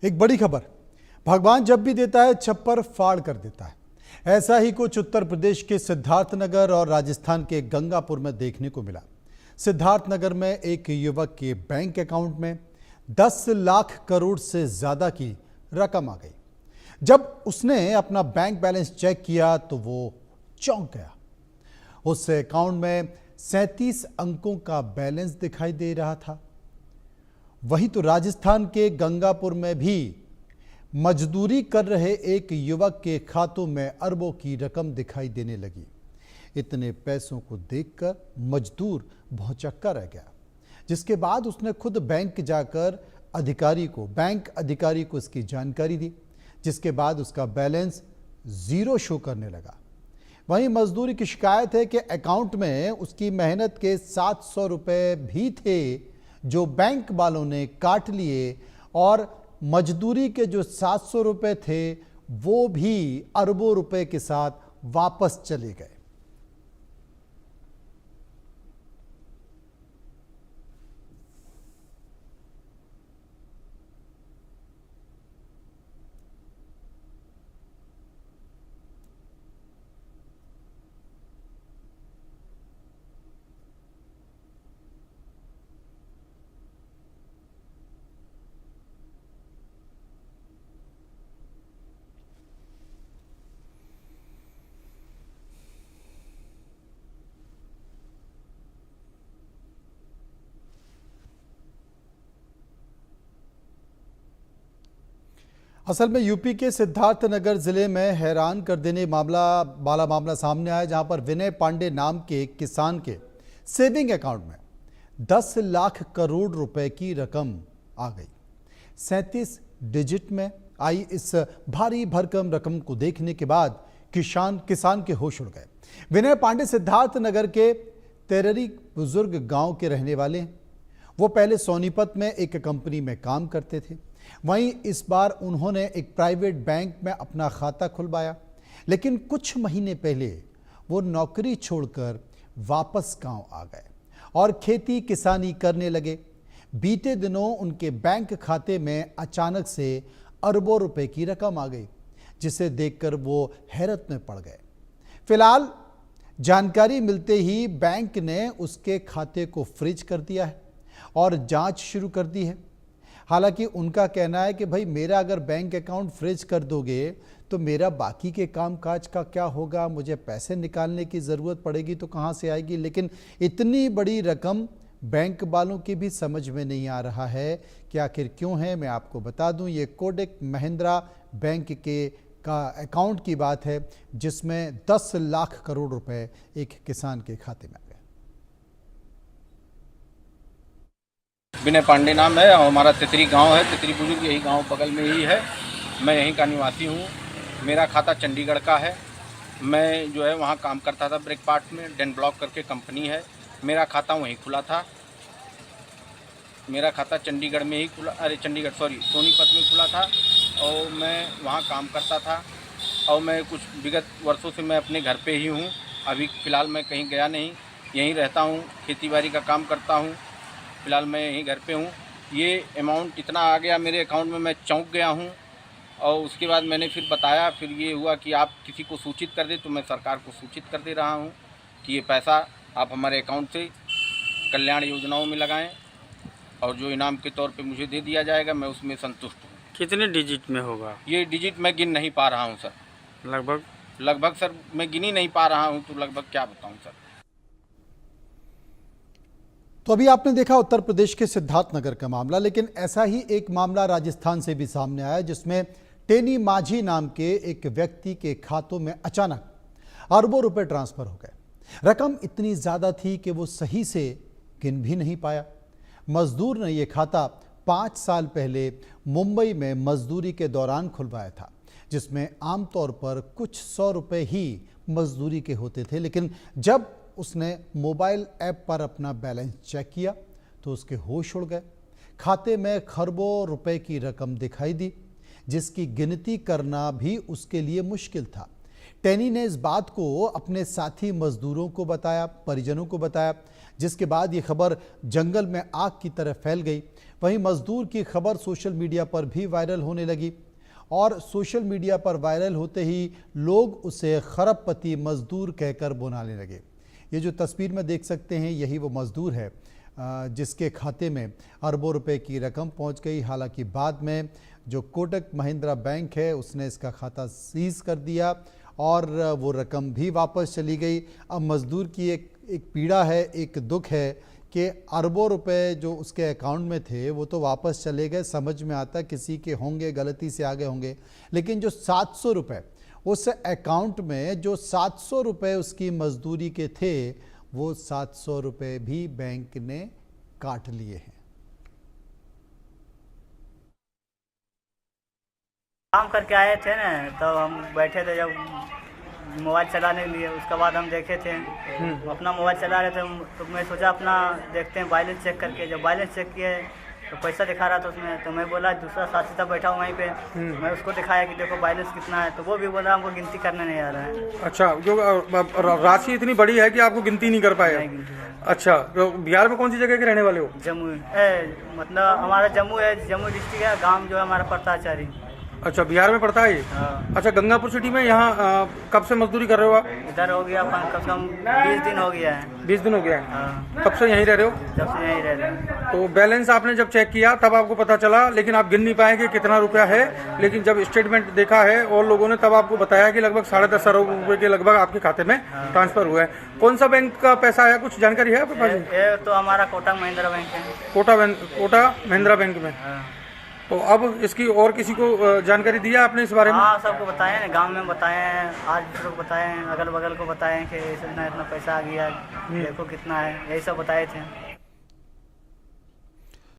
एक बड़ी खबर, भगवान जब भी देता है छप्पर फाड़ कर देता है। ऐसा ही कुछ उत्तर प्रदेश के सिद्धार्थनगर और राजस्थान के गंगापुर में देखने को मिला। सिद्धार्थनगर में एक युवक के बैंक अकाउंट में 10 लाख करोड़ से ज्यादा की रकम आ गई। जब उसने अपना बैंक बैलेंस चेक किया तो वो चौंक गया। उस अकाउंट में 37 अंकों का बैलेंस दिखाई दे रहा था। वहीं तो राजस्थान के गंगापुर में भी मजदूरी कर रहे एक युवक के खातों में अरबों की रकम दिखाई देने लगी। इतने पैसों को देखकर मजदूर भौंचक्का रह गया, जिसके बाद उसने खुद बैंक जाकर बैंक अधिकारी को इसकी जानकारी दी, जिसके बाद उसका बैलेंस जीरो शो करने लगा। वहीं मजदूर की शिकायत है कि अकाउंट में उसकी मेहनत के 700 रुपए भी थे जो बैंक वालों ने काट लिए, और मजदूरी के जो 700 रुपए थे वो भी अरबों रुपए के साथ वापस चले गए। असल में यूपी के सिद्धार्थनगर जिले में हैरान कर देने मामला सामने आया, जहां पर विनय पांडे नाम के किसान के सेविंग अकाउंट में 10 लाख करोड़ रुपए की रकम आ गई। 37 डिजिट में आई इस भारी भरकम रकम को देखने के बाद किसान के होश उड़ गए। विनय पांडे सिद्धार्थनगर के तेररी बुजुर्ग गांव के रहने वाले हैं। वो पहले सोनीपत में एक कंपनी में काम करते थे। वहीं इस बार उन्होंने एक प्राइवेट बैंक में अपना खाता खुलवाया, लेकिन कुछ महीने पहले वो नौकरी छोड़कर वापस गांव आ गए और खेती किसानी करने लगे। बीते दिनों उनके बैंक खाते में अचानक से अरबों रुपए की रकम आ गई, जिसे देखकर वो हैरत में पड़ गए। फिलहाल जानकारी मिलते ही बैंक ने उसके खाते को फ्रीज कर दिया है और जांच शुरू कर दी है। हालांकि उनका कहना है कि भाई मेरा अगर बैंक अकाउंट फ्रीज कर दोगे तो मेरा बाकी के कामकाज का क्या होगा, मुझे पैसे निकालने की ज़रूरत पड़ेगी तो कहाँ से आएगी। लेकिन इतनी बड़ी रकम बैंक वालों की भी समझ में नहीं आ रहा है कि आखिर क्यों है। मैं आपको बता दूं, ये कोटक महिंद्रा बैंक का अकाउंट की बात है, जिसमें 10 लाख करोड़ रुपए एक किसान के खाते में आ गए। विनय पांडे नाम है और हमारा तितरी गांव है। तितरी बुजुर्ग यही गांव बगल में ही है। मैं यहीं का निवासी हूं। मेरा खाता चंडीगढ़ का है। मैं जो है वहां काम करता था ब्रेक पार्ट में, डेन ब्लॉक करके कंपनी है। मेरा खाता वहीं खुला था। मेरा खाता चंडीगढ़ में ही खुला, सोनीपत में खुला था और मैं वहां काम करता था। और मैं कुछ विगत वर्षों से मैं अपने घर पे ही हूँ। अभी फ़िलहाल मैं कहीं गया नहीं, यहीं रहता हूँ, खेती बाड़ी का काम करता हूँ। फ़िलहाल मैं यहीं घर पे हूँ। ये अमाउंट इतना आ गया मेरे अकाउंट में, मैं चौंक गया हूँ। और उसके बाद मैंने फिर बताया, फिर ये हुआ कि आप किसी को सूचित कर दें, तो मैं सरकार को सूचित कर दे रहा हूँ कि ये पैसा आप हमारे अकाउंट से कल्याण योजनाओं में लगाएं और जो इनाम के तौर पे मुझे दे दिया जाएगा, मैं उसमें संतुष्ट हूँ। कितने डिजिट में होगा? ये डिजिट मैं गिन नहीं पा रहा हूँ सर। लगभग सर मैं गिन ही नहीं पा रहा हूँ, तो लगभग क्या बताऊँ सर। तो अभी आपने देखा उत्तर प्रदेश के सिद्धार्थनगर का मामला, लेकिन ऐसा ही एक मामला राजस्थान से भी सामने आया, जिसमें टेनी माझी नाम के एक व्यक्ति के खातों में अचानक अरबों रुपए ट्रांसफर हो गए। रकम इतनी ज्यादा थी कि वो सही से गिन भी नहीं पाया। मजदूर ने यह खाता 5 साल पहले मुंबई में मजदूरी के दौरान खुलवाया था, जिसमें आमतौर पर कुछ 100 रुपए ही मजदूरी के होते थे। लेकिन जब उसने मोबाइल ऐप पर अपना बैलेंस चेक किया तो उसके होश उड़ गए। खाते में खरबों रुपए की रकम दिखाई दी, जिसकी गिनती करना भी उसके लिए मुश्किल था। टैनी ने इस बात को अपने साथी मजदूरों को बताया, परिजनों को बताया, जिसके बाद ये खबर जंगल में आग की तरह फैल गई। वहीं मजदूर की खबर सोशल मीडिया पर भी वायरल होने लगी और सोशल मीडिया पर वायरल होते ही लोग उसे खरबपति मजदूर कहकर बुलाने लगे। ये जो तस्वीर में देख सकते हैं, यही वो मजदूर है जिसके खाते में अरबों रुपए की रकम पहुंच गई। हालांकि बाद में जो कोटक महिंद्रा बैंक है उसने इसका खाता सीज कर दिया और वो रकम भी वापस चली गई। अब मजदूर की एक पीड़ा है, एक दुख है कि अरबों रुपए जो उसके अकाउंट में थे वो तो वापस चले गए। समझ में आता किसी के होंगे, गलती से आ गए होंगे, लेकिन जो 700 रुपये उस अकाउंट में, जो 700 रुपये उसकी मजदूरी के थे, वो 700 रुपये भी बैंक ने काट लिए हैं। काम करके आए थे ना, तो हम बैठे थे जब मोबाइल चलाने के लिए। उसके बाद हम देखे थे अपना मोबाइल चला रहे थे, तो मैं सोचा अपना देखते हैं बैलेंस चेक करके। जब बैलेंस चेक किए तो पैसा दिखा रहा था उसमें, तो मैं बोला, दूसरा साथी था बैठा हूँ वहीं पे, मैं उसको दिखाया कि देखो बैलेंस कितना है, तो वो भी बोला हमको गिनती करने नहीं आ रहा है। अच्छा, जो राशि इतनी बड़ी है कि आपको गिनती नहीं कर पाया। अच्छा, तो बिहार में कौन सी जगह के रहने वाले हो? जम्मू मतलब हमारा जम्मू है, जम्मू डिस्ट्रिक्ट है, गाँव जो है हमारा पड़ताचारी। अच्छा, बिहार में पड़ता है ये? हाँ। अच्छा, गंगापुर सिटी में यहाँ कब से मजदूरी कर रहे हो आप? इधर हो गया कम से कम 20 दिन हो गया है। 20 दिन हो गया है। हाँ। कब से यहीं रह रहे हो? जब से यहीं रह रहे हैं। तो बैलेंस आपने जब चेक किया तब आपको पता चला, लेकिन आप गिन नहीं पाए कि कितना रुपया है। लेकिन जब स्टेटमेंट देखा है और लोगों ने तब आपको बताया कि लगभग 10.5 अरब रुपए के लगभग आपके खाते में ट्रांसफर हुआ है। कौन सा बैंक का पैसा आया, कुछ जानकारी है आपके पास? ये तो हमारा कोटक महिंद्रा बैंक है। कोटा महिंद्रा बैंक में। तो अब इसकी और किसी को जानकारी दिया आपने इस बारे में? हाँ, सबको बताए ना, गांव में बताए हैं, आज दूसरों को बताए हैं, अगल बगल को बताए हैं कि इतना इतना पैसा आ गया, देखो कितना है, यही सब बताए थे।